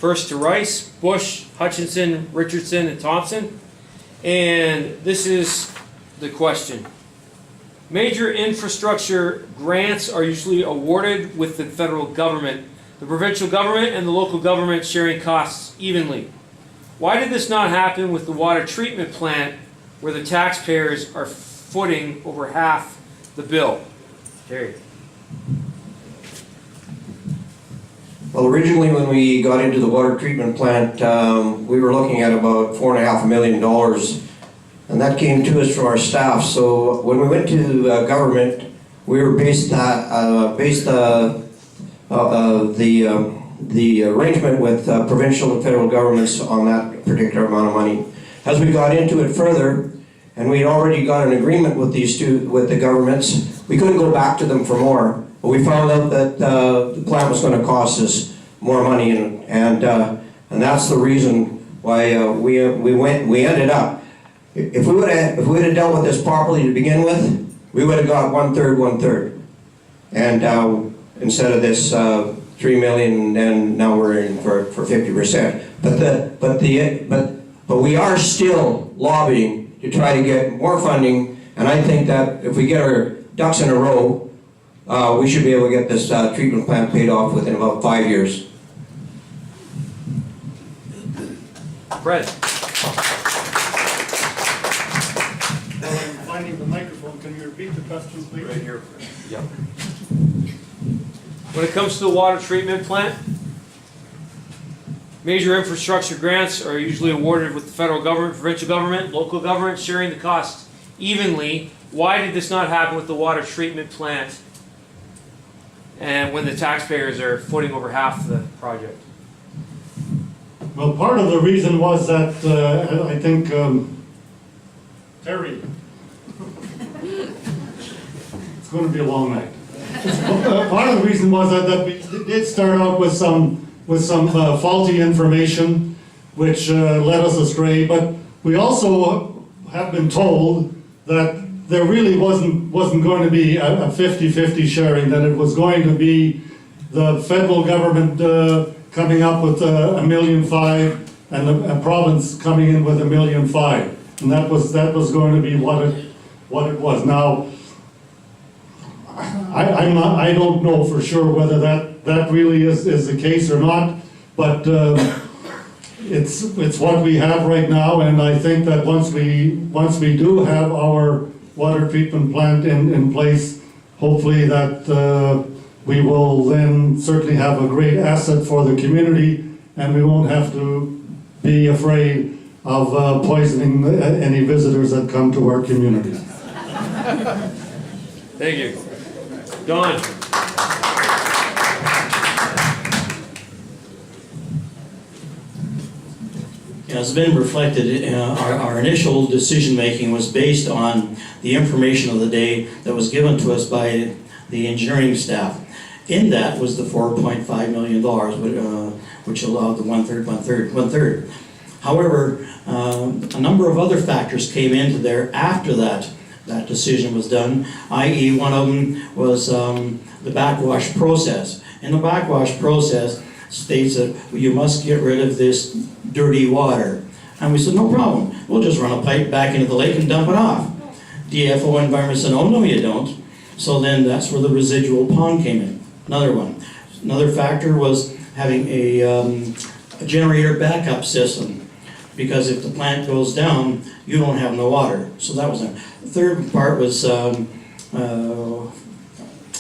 First to Rice, Bush, Hutchinson, Richardson, and Thompson. And this is the question. Major infrastructure grants are usually awarded with the federal government, the provincial government and the local government sharing costs evenly. Why did this not happen with the water treatment plant, where the taxpayers are footing over half the bill? Terry. Well, originally when we got into the water treatment plant, we were looking at about $4.5 million, and that came to us from our staff. So when we went to government, we were based the arrangement with provincial and federal governments on that particular amount of money. As we got into it further, and we'd already got an agreement with the governments, we couldn't go back to them for more. But we found out that the plant was going to cost us more money, and that's the reason why we ended up. If we would have dealt with this properly to begin with, we would have got one-third, and instead of this 3 million, and now we're in for 50%. But we are still lobbying to try to get more funding, and I think that if we get our ducks in a row, we should be able to get this treatment plant paid off within about 5 years. While Fred. I'm finding the microphone, can you repeat the question, please? Right here. Yep. When it comes to the water treatment plant, major infrastructure grants are usually awarded with the federal government, provincial government, local government sharing the costs evenly. Why did this not happen with the water treatment plant, and when the taxpayers are footing over half the project? Well, part of the reason was that I think Terry, it's going to be a long night. Part of the reason was that we did start out with some faulty information, which led us astray. But we also have been told that there really wasn't going to be a 50-50 sharing. That it was going to be the federal government coming up with $1.5 million, and a province coming in with $1.5 million, and that was going to be what it was. Now, I don't know for sure whether that really is the case or not, but it's what we have right now, and I think that once we do have our water treatment plant in place, hopefully that we will then certainly have a great asset for the community, and we won't have to be afraid of poisoning any visitors that come to our community. Thank you. Don. As been reflected, our initial decision making was based on the information of the day that was given to us by the engineering staff. In that was the $4.5 million, which allowed the one-third. However, a number of other factors came into there after that decision was done, i.e. one of them was the backwash process. And the backwash process states that you must get rid of this dirty water. And we said, no problem, we'll just run a pipe back into the lake and dump it off. DFO Environment said, oh no you don't. So then that's where the residual pond came in. Another one. Another factor was having a generator backup system, because if the plant goes down, you don't have no water. So that was it. The third part was the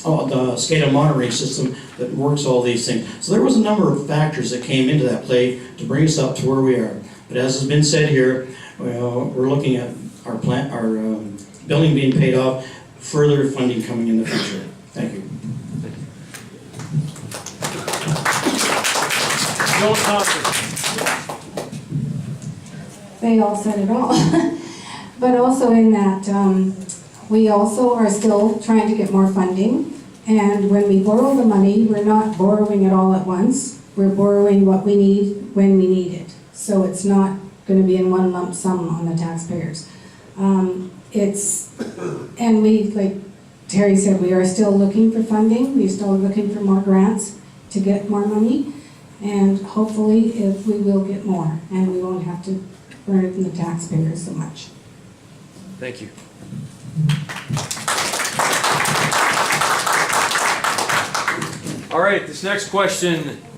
SCADA monitoring system that works all these things. So there was a number of factors that came into that play to bring us up to where we are. But as has been said here, we're looking at our building being paid off, further funding coming in the future. Thank you. Joel Thompson. They all said it all. But also in that, we also are still trying to get more funding. And when we borrow the money, we're not borrowing it all at once. We're borrowing what we need when we need it. So it's not going to be in one lump sum on the taxpayers. And we, like Terry said, we are still looking for funding. We're still looking for more grants to get more money. And hopefully, if we will get more, and we won't have to burden the taxpayers so much. Thank you. All right, this next question